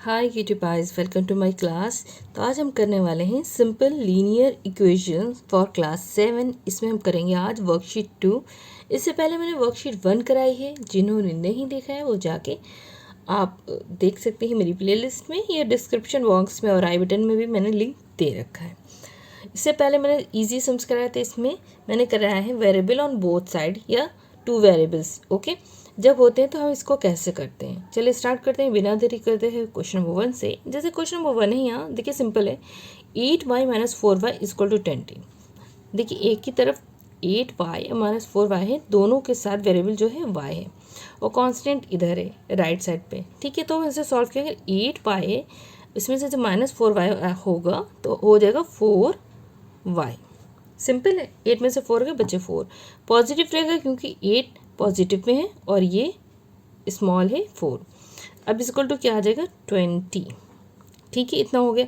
Hi YouTubers, welcome to my class. तो आज हम करने वाले हैं simple linear equations for class 7। इसमें हम करेंगे आज वर्कशीट 2। इससे पहले मैंने वर्कशीट 1 कराई है। जिन्होंने नहीं देखा है वो जाके आप देख सकते हैं मेरी प्लेलिस्ट में या डिस्क्रिप्शन बॉक्स में, और आई बटन में भी मैंने लिंक दे रखा है। इससे पहले मैंने इजी सम्स कराए थे। इसमें मैंने कराया है वेरिएबल ऑन बोथ साइड या टू वेरिएबल्स। ओके, जब होते हैं तो हम इसको कैसे करते हैं, चलिए स्टार्ट करते हैं बिना देरी करते हैं क्वेश्चन नंबर 1 से। जैसे क्वेश्चन नंबर 1 है, यहाँ देखिए सिंपल है, 8y - 4y = 20। देखिए एक की तरफ 8y - 4y है, दोनों के साथ वेरिएबल जो है y है और कांस्टेंट इधर है राइट साइड पे। ठीक है, तो हम इसे सॉल्व करेंगे। 8y है, इसमें से जब -4y होगा तो हो जाएगा 4y। सिंपल है, 8 में से 4 गए बचे 4। पॉजिटिव रहेगा क्योंकि 8 पॉजिटिव में है और ये स्मॉल है 4। अब इक्वल टू क्या आ जाएगा 20। ठीक है, इतना हो गया।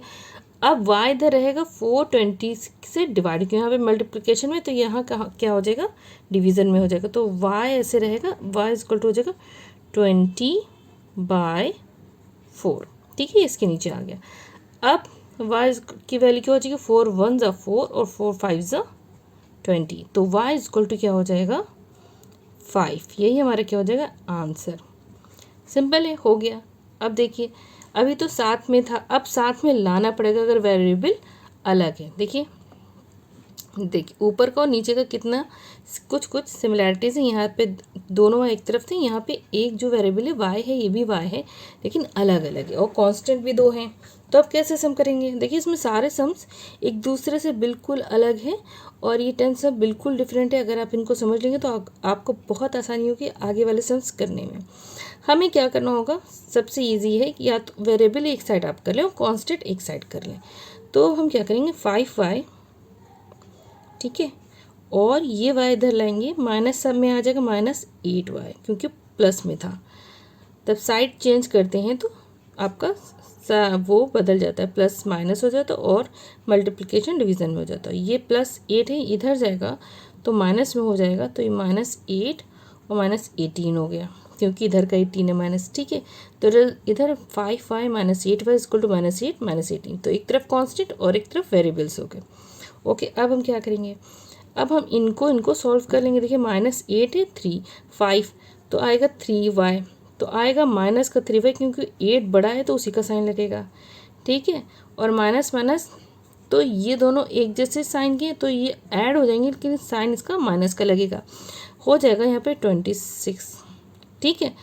अब y इधर रहेगा 420 से डिवाइड, क्योंकि यहाँ पे मल्टीप्लिकेशन में, तो यहाँ क्या हो जाएगा डिवीज़न में हो जाएगा। तो y ऐसे रहेगा, y इक्वल टू हो जाएगा 20/4। ठीक है, इसके नीचे आ गया। अब y की वैल्यू क्या हो जाएगी, 4 1 = 4 और 4 5 = 20। तो y इक्वल टू क्या हो जाएगा 5। यही हमारा क्या हो जाएगा आंसर। सिंपल है, हो गया। अब देखिए अभी तो साथ में था, अब साथ में लाना पड़ेगा अगर वेरिएबल अलग है। देखिए ऊपर का और नीचे का कितना कुछ सिमिलैरिटीज़ है। यहाँ पे दोनों एक तरफ थे, यहाँ पे एक जो वेरिएबल है y है, ये भी y है लेकिन अलग अलग है और कांस्टेंट भी 2 हैं। तो अब कैसे सम करेंगे, देखिए इसमें सारे सम्स एक दूसरे से बिल्कुल अलग हैं और ये 10 सब बिल्कुल डिफरेंट है। अगर आप इनको समझ लेंगे तो आपको बहुत आसानी होगी आगे वाले सम्स करने में। हमें क्या करना होगा, सबसे ईजी है कि या तो वेरिएबल एक साइड आप कर लें और कांस्टेंट एक साइड कर लें। तो हम क्या करेंगे 5y, ठीक है, और ये y इधर लाएंगे, माइनस सब में आ जाएगा -8y क्योंकि प्लस में था। तब साइड चेंज करते हैं तो आपका वो बदल जाता है, प्लस माइनस हो जाता है और मल्टीप्लिकेशन डिवीज़न में हो जाता है। ये +8 है, इधर जाएगा तो माइनस में हो जाएगा, तो ये -8 और -18 हो गया क्योंकि इधर का 18 है माइनस। ठीक है, तो इधर 5y - 8y = -8 -18, तो एक तरफ कांस्टेंट और एक तरफ वेरिएबल्स हो गए। ओके, अब हम क्या करेंगे, अब हम इनको सॉल्व कर लेंगे। देखिए -8 है 3 5, तो आएगा 3y, तो आएगा माइनस का 3y क्योंकि 8 बड़ा है तो उसी का साइन लगेगा। ठीक है, और माइनस माइनस तो ये दोनों एक जैसे साइन के तो ये ऐड हो जाएंगे, लेकिन साइन इसका माइनस का लगेगा, हो जाएगा यहाँ पे 26। ठीक है,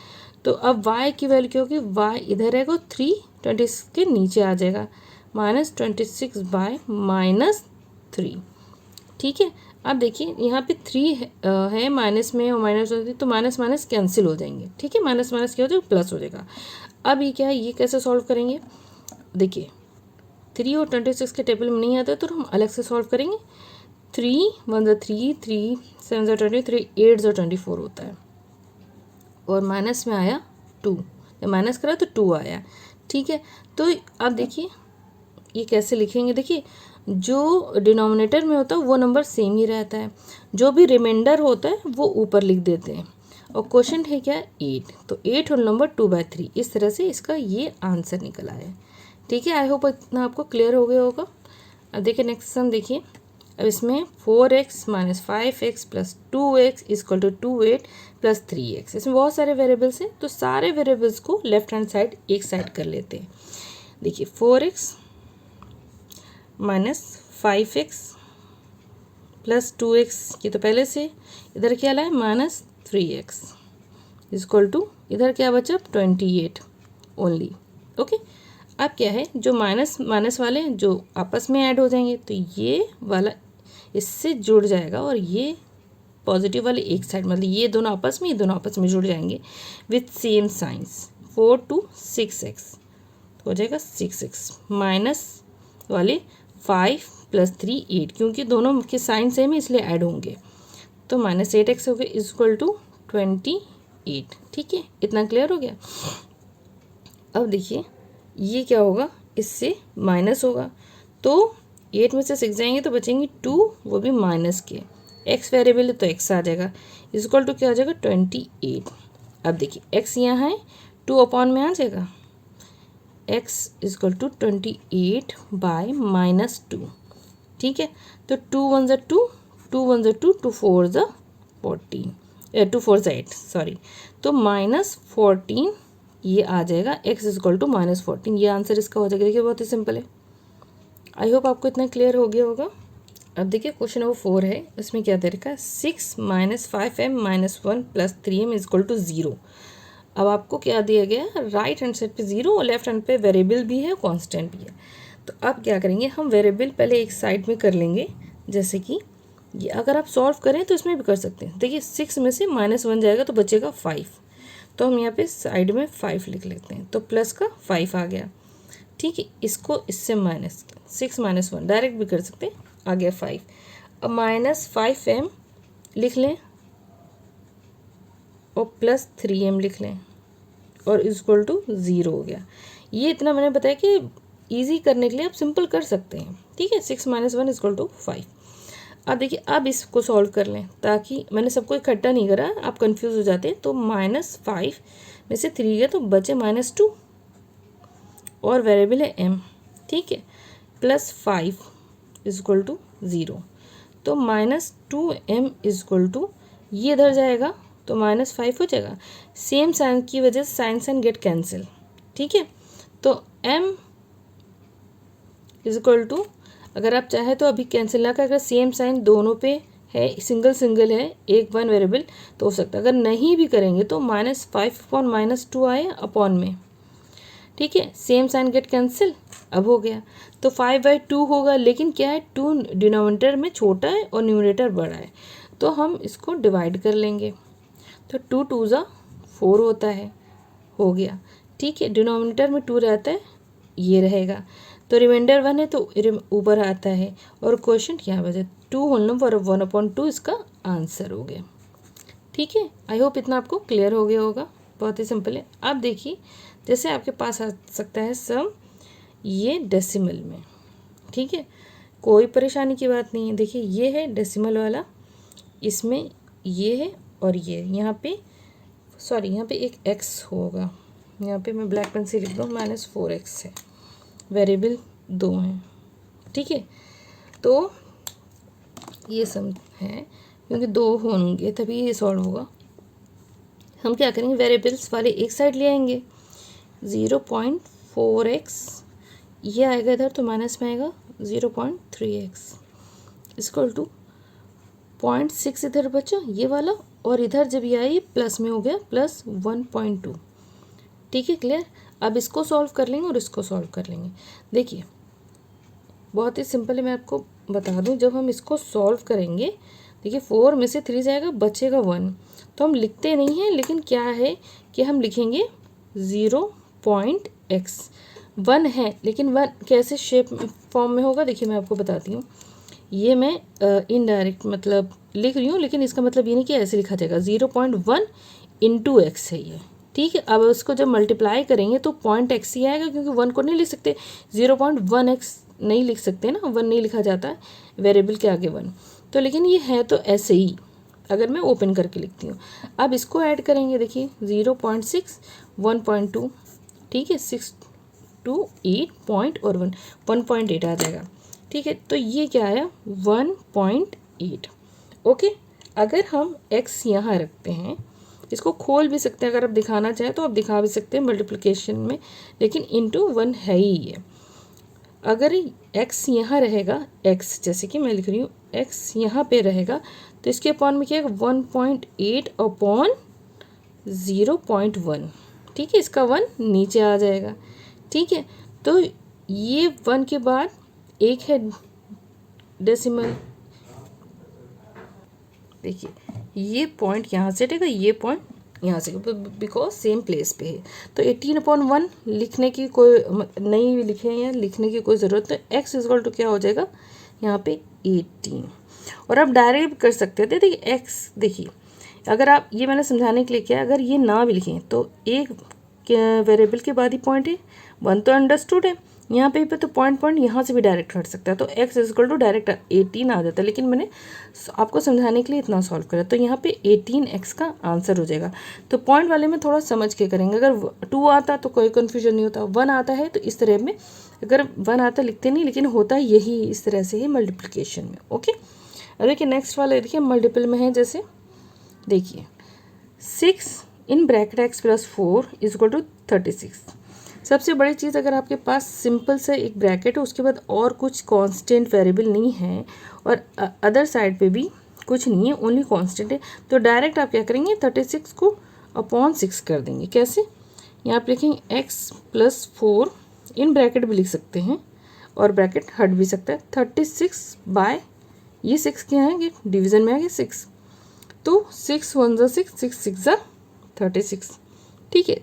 तो अब y की वैल्यू क्या होगी, y इधर रहेगा 3 26 के नीचे आ जाएगा -26/-3। ठीक है, अब देखिए यहाँ पे 3 है माइनस में और माइनस होती है तो माइनस माइनस कैंसिल हो जाएंगे। ठीक है, माइनस माइनस क्या हो जाएगा प्लस हो जाएगा। अब ये क्या है, ये कैसे सॉल्व करेंगे, देखिए 3 और 26 के टेबल में नहीं आता तो हम अलग से सॉल्व करेंगे। 3 1 = 3 3 7 = 23 8 = 24 होता है और माइनस में आया 2, जब माइनस करा तो 2 आया। ठीक है, तो अब देखिए ये कैसे लिखेंगे, देखिए जो डिनोमिनेटर में होता है वो नंबर सेम ही रहता है, जो भी रिमाइंडर होता है वो ऊपर लिख देते हैं। और क्वेश्चन है क्या 8, तो 8 होल नंबर 2/3। इस तरह से इसका ये आंसर निकला है। ठीक है, आई होप इतना आपको क्लियर हो गया होगा। अब देखिए नेक्स्ट सम देखिए, अब इसमें 4x - 5x + 2x = 28 + 3x। इसमें बहुत सारे वेरिएबल्स हैं तो सारे वेरिएबल्स को लेफ्ट हैंड साइड एक साइड कर लेते हैं। देखिए 4x - 5x + 2x, ये तो पहले से, इधर क्या लाए -3x = इधर क्या बचा 28 ओनली। ओके, अब क्या है, जो माइनस माइनस वाले जो आपस में ऐड हो जाएंगे तो ये वाला इससे जुड़ जाएगा और ये पॉजिटिव वाले एक साइड, मतलब ये दोनों आपस में, ये दोनों आपस में जुड़ जाएंगे with same science. 4 to 6x हो जाएगा 6x, माइनस वाले 5 + 3 8, क्योंकि दोनों के साइन सेम है इसलिए ऐड होंगे, तो -8x हो गया = 28। ठीक है, इतना क्लियर हो गया। अब देखिए ये क्या होगा, इससे माइनस होगा तो 8 में से 6 जाएंगे तो बचेंगे 2, वो भी माइनस के। x वेरिएबल है तो x आ जाएगा = क्या आ जाएगा 28। अब देखिए x यहाँ है 2 अपॉन में आ जाएगा, x इजकल टू 28/-2। ठीक है, तो 2 1 ज़ा 2, 2 1 ज़ा 2, 2 4 ज़ा 14, 2 4 ज़ा 8 सॉरी, तो -14 ये आ जाएगा, x इजकल टू -14, ये आंसर इसका हो जाएगा। देखिए बहुत ही सिंपल है। आई होप आपको इतना क्लियर हो गया होगा। अब देखिए क्वेश्चन नंबर 4 है, इसमें क्या दे रखा है 6 - 5m - 1 + 3m इजकल टू 0। अब आपको क्या दिया गया है, राइट हैंड साइड पे 0 और लेफ्ट हैंड पे वेरिएबल भी है, कांस्टेंट भी है। तो अब क्या करेंगे, हम वेरिएबल पहले एक साइड में कर लेंगे, जैसे कि ये अगर आप सॉल्व करें तो इसमें भी कर सकते हैं। देखिए 6 में से -1 जाएगा तो बचेगा 5, तो हम यहाँ पे साइड में 5 लिख लेते हैं, तो प्लस का 5 आ गया। ठीक है, इसको इससे माइनस 6 - 1 डायरेक्ट भी कर सकते हैं, आ गया 5। अब -5m लिख लें और +3m लिख लें और इक्वल टू 0 हो गया। ये इतना मैंने बताया कि इजी करने के लिए आप सिंपल कर सकते हैं। ठीक है, 6 - 1 इक्वल टू 5। अब देखिए, अब इसको सॉल्व कर लें, ताकि मैंने सबको इकट्ठा नहीं करा, आप कंफ्यूज हो जाते हैं। तो -5 में से 3 गया तो बचे -2 और वेरिएबल है m। ठीक है, +5 इक्वल टू 0, तो -2m इक्वल टू ये इधर जाएगा तो -5 हो जाएगा। सेम साइन की वजह से साइन गेट कैंसिल। ठीक है, तो m इक्वल टू, अगर आप चाहे तो अभी कैंसिल ना कर, अगर सेम साइन दोनों पे है, सिंगल सिंगल है, एक वन वेरिएबल, तो हो सकता है। अगर नहीं भी करेंगे तो -5/-2 आए अपॉन में। ठीक है, सेम साइन गेट कैंसिल, अब हो गया तो 5/2 होगा, लेकिन क्या है 2 डिनोमिनेटर में छोटा है और न्यूमरेटर बड़ा है, तो हम इसको डिवाइड कर लेंगे। तो 2 2 ज़ा 4 होता है, हो गया। ठीक है, डिनोमिनेटर में 2 रहता है, ये रहेगा, तो रिमाइंडर 1 है तो ऊपर आता है, और क्वेश्चन यहाँ बचे 2 होल नंबर 1/2 इसका आंसर हो गया। ठीक है, आई होप इतना आपको क्लियर हो गया होगा, बहुत ही सिंपल है। अब देखिए, जैसे आपके पास आ सकता है सम ये डेसिमल में। ठीक है, कोई परेशानी की बात नहीं है। देखिए ये है डेसिमल वाला, इसमें ये है और ये यहाँ पे सॉरी यहाँ पे एक x होगा, यहाँ पे मैं ब्लैक पेन से लिख दूँ, -4x है, वेरिएबल 2 हैं। ठीक है, तो ये सम है, क्योंकि 2 होंगे तभी ये सॉल्व होगा। हम क्या करेंगे, वेरिएबल्स वाले एक साइड ले आएंगे, 0.4x ये आएगा इधर, तो माइनस में आएगा 0.3x इक्वल टू 0.6 इधर बचा ये वाला, और इधर जब ये आई प्लस में हो गया +1.2। ठीक है, क्लियर। अब इसको सॉल्व कर लेंगे और इसको सॉल्व कर लेंगे। देखिए बहुत ही सिंपल है, मैं आपको बता दूं, जब हम इसको सॉल्व करेंगे, देखिए 4 में से 3 जाएगा, बचेगा 1, तो हम लिखते नहीं हैं, लेकिन क्या है कि हम लिखेंगे 0.x। 1 है, लेकिन 1 कैसे शेप फॉर्म में होगा, देखिए मैं आपको बताती हूँ। ये मैं इनडायरेक्ट मतलब लिख रही हूँ, लेकिन इसका मतलब ये नहीं कि ऐसे लिखा जाएगा, 0.1 × x है ये। ठीक है, अब उसको जब मल्टीप्लाई करेंगे तो .x ही आएगा, क्योंकि 1 को नहीं लिख सकते, 0.1x नहीं लिख सकते ना, 1 नहीं लिखा जाता है वेरिएबल के आगे 1, तो लेकिन ये है तो ऐसे ही, अगर मैं ओपन करके लिखती हूँ। अब इसको ऐड करेंगे, देखिए 0.6 1.2, ठीक है, 6 2 8 पॉइंट और 1.8 आ जाएगा। ठीक है, तो ये क्या आया 1.8। ओके, अगर हम x यहाँ रखते हैं, इसको खोल भी सकते हैं, अगर आप दिखाना चाहें तो आप दिखा भी सकते हैं मल्टीप्लिकेशन में, लेकिन इंटू 1 है ही ये। अगर x यहाँ रहेगा, x जैसे कि मैं लिख रही हूँ, x यहाँ पे रहेगा, तो इसके अपॉन में क्या है 1.8 अपॉन 0.1। ठीक है, इसका 1 नीचे आ जाएगा। ठीक है, तो ये 1 के बाद एक है डेसिमल, देखिए ये पॉइंट यहाँ से हटेगा, ये पॉइंट यहाँ से, बिकॉज सेम प्लेस पे है, तो 18/1 लिखने की कोई नहीं लिखे हैं, लिखने की कोई ज़रूरत नहीं। x इक्वल टू क्या हो जाएगा यहाँ पे 18, और आप डायरेक्ट कर सकते थे। देखिए x, देखिए अगर आप, ये मैंने समझाने के लिए किया, अगर ये ना भी लिखें तो एक वेरिएबल के बाद ही पॉइंट है, 1 तो अंडरस्टूड है, यहाँ पे तो पॉइंट यहाँ से भी डायरेक्ट हट सकता है, तो x इक्वल टू डायरेक्ट 18 आ जाता है, लेकिन मैंने आपको समझाने के लिए इतना सॉल्व करा। तो यहाँ पे 18x का आंसर हो जाएगा। तो पॉइंट वाले में थोड़ा समझ के करेंगे। अगर 2 आता तो कोई कन्फ्यूजन नहीं होता, 1 आता है तो इस तरह में, अगर 1 आता लिखते नहीं, लेकिन होता यही इस तरह से ही मल्टीप्लिकेशन में। ओके, अब देखिए नेक्स्ट वाला देखिए मल्टीपल में है। जैसे देखिए 6 in bracket x plus 4 is equal to 36। सबसे बड़ी चीज़, अगर आपके पास सिंपल से एक ब्रैकेट है, उसके बाद और कुछ कांस्टेंट वेरिएबल नहीं है और अदर साइड पे भी कुछ नहीं है, ओनली कांस्टेंट है, तो डायरेक्ट आप क्या करेंगे 36 को अपॉन 6 कर देंगे। कैसे? यहाँ पे लिखेंगे x प्लस 4 इन ब्रैकेट भी लिख सकते हैं और ब्रैकेट हट भी सकता है 36 बाय ये 6 क्या है, ये डिवीज़न में आ गया 6, तो 6 1 ज़ा 6, 6 6 ज़ा 36। ठीक है,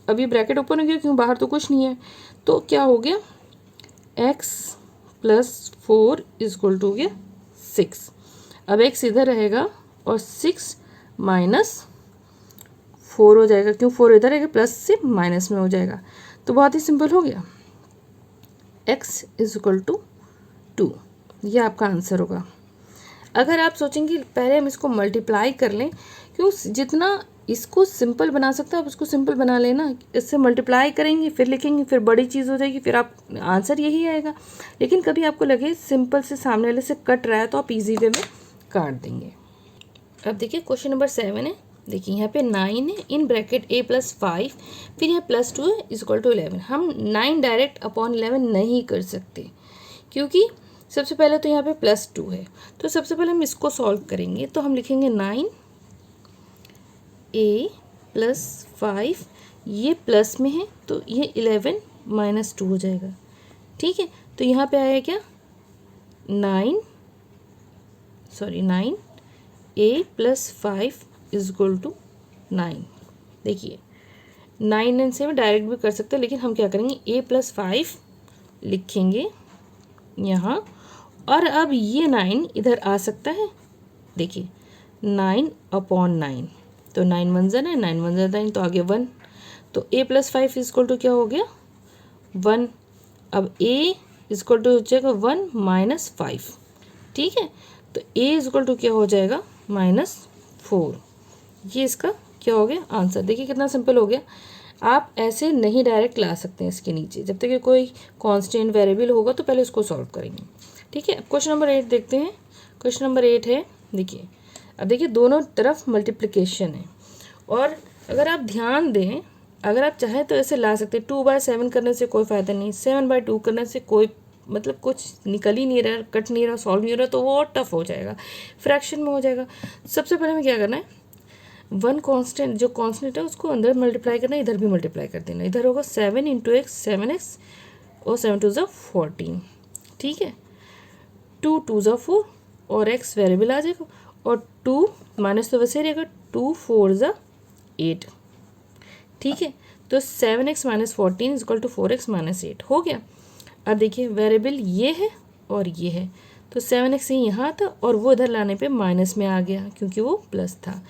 अब ये ब्रैकेट ओपन हो गया, क्यों बाहर तो कुछ नहीं है, तो क्या हो गया x प्लस 4 इक्वल टू हो गया 6। अब x इधर रहेगा और 6 माइनस 4 हो जाएगा, क्यों 4 इधर रहेगा, प्लस से माइनस में हो जाएगा, तो बहुत ही सिंपल हो गया, x इक्वल टू 2। ये आपका आंसर होगा। अगर आप सोचेंगे पहले हम इसको मल्टीप्लाई कर लें, क्यों जितना इसको सिंपल बना सकते हैं आप उसको सिंपल बना लेना, इससे मल्टीप्लाई करेंगे फिर लिखेंगे, फिर बड़ी चीज़ हो जाएगी, फिर आप आंसर यही आएगा। लेकिन कभी आपको लगे सिंपल से सामने वाले से कट रहा है तो आप इजी वे में काट देंगे। अब देखिए क्वेश्चन नंबर 7 है। देखिए यहाँ पे 9 है इन ब्रैकेट a प्लस 5, फिर यहाँ प्लस 2 है इक्वल टू 11। हम 9 डायरेक्ट अपॉन 11 नहीं कर सकते, क्योंकि सबसे पहले तो यहाँ पे प्लस 2 है, तो सबसे पहले हम इसको सॉल्व करेंगे। तो हम लिखेंगे 9 a प्लस 5, ये प्लस में है तो ये 11 माइनस 2 हो जाएगा। ठीक है, तो यहाँ पे आया क्या 9 a प्लस 5 इक्वल टू 9। देखिए 9 एंड 7 डायरेक्ट भी कर सकते हैं, लेकिन हम क्या करेंगे a प्लस 5 लिखेंगे यहाँ, और अब ये 9 इधर आ सकता है। देखिए 9 अपॉन 9, तो 9 1 ज़ा 9, 9 1 ज़ा 9, तो आगे 1, तो a प्लस 5 इक्वल टू क्या हो गया 1। अब a इक्वल टू हो जाएगा 1 माइनस 5। ठीक है, तो a इक्वल टू क्या हो जाएगा -4। ये इसका क्या हो गया आंसर। देखिए कितना सिंपल हो गया। आप ऐसे नहीं डायरेक्ट ला सकते हैं इसके नीचे, जब तक कि कोई कांस्टेंट वेरिएबल होगा तो पहले उसको सॉल्व करेंगे। ठीक है, अब क्वेश्चन नंबर 8 देखते हैं। क्वेश्चन नंबर 8 है, देखिए अब देखिए दोनों तरफ मल्टीप्लिकेशन है, और अगर आप ध्यान दें, अगर आप चाहें तो ऐसे ला सकते हैं। 2/7 करने से कोई फ़ायदा नहीं, 7/2 करने से कोई मतलब कुछ निकल ही नहीं रहा, कट नहीं रहा, सॉल्व नहीं हो रहा, तो वो टफ हो जाएगा, फ्रैक्शन में हो जाएगा। सबसे पहले हमें क्या करना है, 1 कांस्टेंट जो कांस्टेंट है उसको अंदर मल्टीप्लाई करना है, इधर भी मल्टीप्लाई कर देना। इधर होगा 7 × x 7x और 7 2 ज़ा 14। ठीक है, 2 2 ज़ा 4 और x वेरिएबल आ जाएगा, और 2 माइनस तो वैसे रहेगा, 2 4 ज़ा 8। ठीक है, तो 7x minus 14 equal to 4x minus 8 हो गया। अब देखिए वेरिएबल ये है और ये है, तो 7x यहाँ था और वो इधर लाने पे माइनस में आ गया क्योंकि वो प्लस था,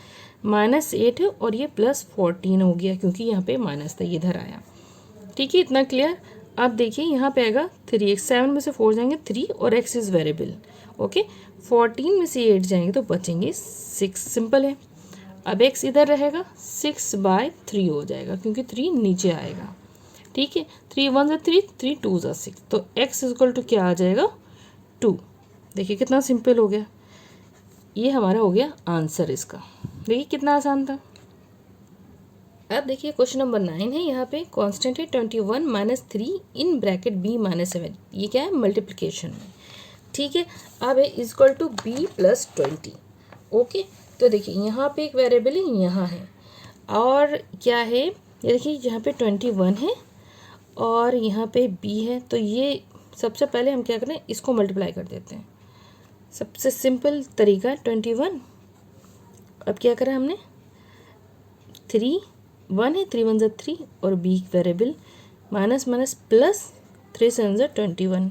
-8 है और ये +14 हो गया क्योंकि यहाँ पे माइनस था, ये इधर आया। ठीक है, इतना क्लियर। अब देखिए यहाँ पे आएगा 3x, 7 में से 4 जाएंगे 3 और x इज़ वेरिएबल। ओके, 14 में से 8 जाएंगे तो बचेंगे 6, सिंपल है। अब x इधर रहेगा 6/3 हो जाएगा क्योंकि 3 नीचे आएगा। ठीक है, 3 1 ज़ा 3, 3 2 ज़ा 6, तो x इक्वल टू क्या आ जाएगा 2। देखिए कितना सिंपल हो गया, ये हमारा हो गया आंसर इसका। देखिए कितना आसान था। अब देखिए क्वेश्चन नंबर 9 है, यहाँ पे कांस्टेंट है 21 - 3 इन ब्रैकेट b - 7। ये क्या है मल्टीप्लिकेशन में। ठीक है, अब है equal to b plus 20। Okay, तो देखिए यहाँ पे एक वेरिएबल है, यहाँ है, और क्या है ये देखिए यहाँ पे 21 है और यहाँ पे b है, तो ये सबसे पहले हम क्या करें, इसको मल्टीप्लाई कर देते हैं। सबसे सिंपल तरीका 21। अब क्या करा हमने, 3 1 है, 3 1 ज़ा 3 और b variable, minus minus plus 3 7 ज़ा 21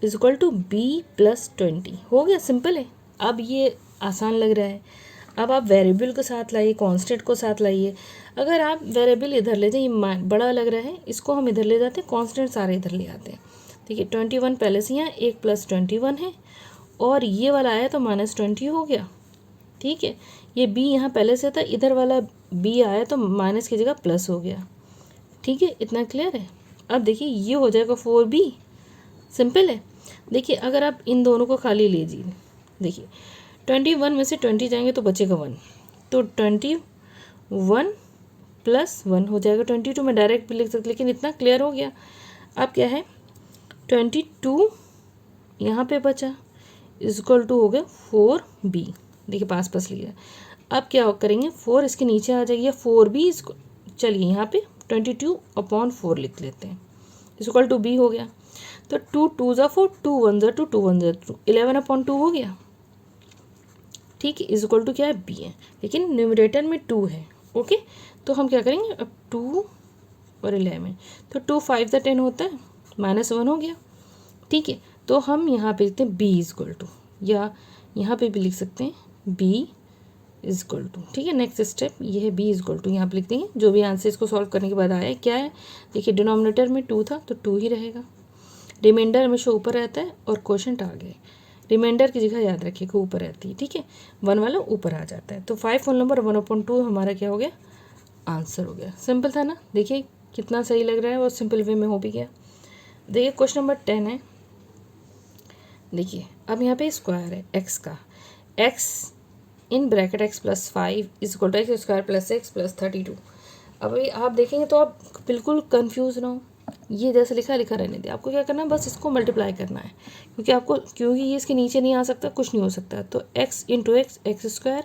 इक्वल टू b प्लस 20 हो गया, सिंपल है। अब ये आसान लग रहा है। अब आप वेरिएबल को साथ लाइए, कांस्टेंट को साथ लाइए। अगर आप वेरिएबल इधर ले जाइए, बड़ा लग रहा है, इसको हम इधर ले जाते हैं, कांस्टेंट सारे इधर ले आते हैं। ठीक है, 21 पहले से यहाँ 1 + 21 है, और ये वाला आया तो -20 हो गया। ठीक है, ये b यहाँ पहले से था, इधर वाला b आया तो माइनस की जगह प्लस हो गया। ठीक है, इतना क्लियर है। अब देखिए ये हो जाएगा 4b, सिंपल है। देखिए अगर आप इन दोनों को खाली लीजिए, देखिए 21 में से 20 जाएंगे तो बचेगा 1, तो 21 + 1 हो जाएगा 22। मैं डायरेक्ट भी लिख सकती, लेकिन इतना क्लियर हो गया। अब क्या है, 22 यहाँ पे बचा, इक्वल टू हो गया 4b। देखिए पास पास लिया। अब क्या करेंगे, 4 इसके नीचे आ जाएगी, 4b इसको, चलिए यहाँ पे 22/4 लिख लेते हैं, इक्वल टू b हो गया। तो 2 × 2 = 4, 2 × 1 = 2, 2 × 1 = 2, 11/2 हो गया। ठीक है, इक्वल टू क्या है, b है, लेकिन न्यूमरेटर में 2 है। ओके, तो हम क्या करेंगे, अब 2 और 11, तो 2 × 5 = 10 होता है, -1 हो गया। ठीक है, तो हम यहाँ पे लिखते हैं b इक्वल टू, या यहाँ पे भी लिख सकते हैं b इक्वल टू। ठीक है, नेक्स्ट स्टेप ये है b इक्वल टू, यहाँ पे लिख देंगे जो भी आंसर इसको सॉल्व करने के बाद आया है। क्या है, देखिए डिनोमिनेटर में 2 था तो 2 ही रहेगा, रिमाइंडर हमेशा ऊपर रहता है और क्वोशंट आ गए, रिमाइंडर की जगह याद रखिएगा ऊपर रहती है। ठीक है, 1 वाला ऊपर आ जाता है, तो 5 होल नंबर 1/2 हमारा क्या हो गया, आंसर हो गया। सिंपल था ना, देखिए कितना सही लग रहा है और सिंपल वे में हो भी गया। देखिए क्वेश्चन नंबर 10 है। देखिए अब यहाँ पे स्क्वायर है x का, x इन ब्रैकेट x + 5 = x² + x + 32। अब आप देखेंगे तो आप बिल्कुल कंफ्यूज ना हो, ये जैसे लिखा लिखा रहने दे, आपको क्या करना है, बस इसको मल्टीप्लाई करना है, क्योंकि ये इसके नीचे नहीं आ सकता, कुछ नहीं हो सकता। तो x × x, x²।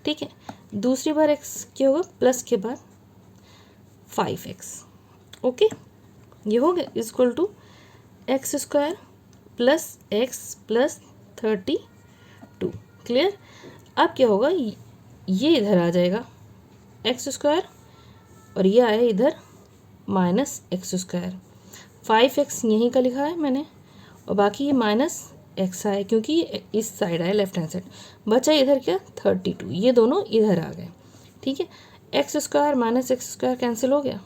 ठीक है, दूसरी बार x क्या होगा, प्लस के बाद 5x। ओके, ये हो गया, equal to x² + x + 32। Clear. अब क्या होगा, ये इधर आ जाएगा x² और ये आया इधर -x²। 5x यहीं का लिखा है मैंने, और बाकी ये -x आया क्योंकि इस साइड आया, लेफ्ट हैंड साइड। बचा इधर क्या, 32, ये दोनों इधर आ गए। ठीक है, x² - x² कैंसिल हो गया,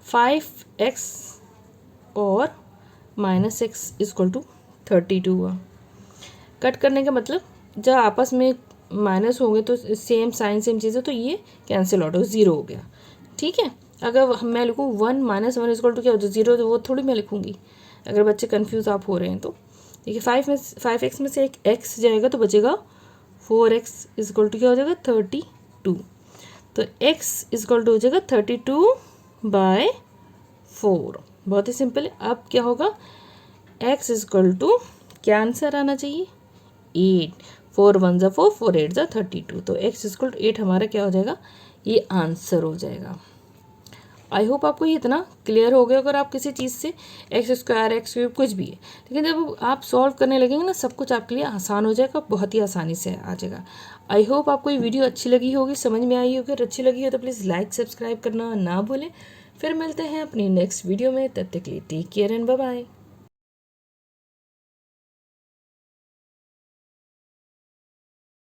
5x और -x = 32 हुआ। कट करने का मतलब जब आपस में माइनस होंगे तो सेम साइन सेम चीज़ है, तो ये कैंसिल आउट हो, 0 हो गया। ठीक है, अगर मैं लिखूँ 1 - 1 = क्या हो जाए, 0, तो वो थोड़ी मैं लिखूँगी, अगर बच्चे कंफ्यूज आप हो रहे हैं तो। देखिए 5x में से एक x जाएगा तो बचेगा 4x = क्या हो जाएगा, 32। तो x = हो जाएगा 32/4। बहुत ही सिंपल है। अब क्या होगा, x = क्या आंसर आना चाहिए, 8। 4 × 1 = 4, 4 × 8 = 32। तो x = 8 हमारा क्या हो जाएगा, ये आंसर हो जाएगा। आई होप आपको ये इतना क्लियर हो गया। अगर आप किसी चीज़ से x² x³ कुछ भी है, लेकिन जब आप सॉल्व करने लगेंगे ना, सब कुछ आपके लिए आसान हो जाएगा, बहुत ही आसानी से आ जाएगा। आई होप आपको ये वीडियो अच्छी लगी होगी, समझ में आई होगी। अगर अच्छी लगी हो तो प्लीज़ लाइक सब्सक्राइब करना ना भूलें। फिर मिलते हैं अपनी नेक्स्ट वीडियो में, तब तक के लिए take care and bye bye.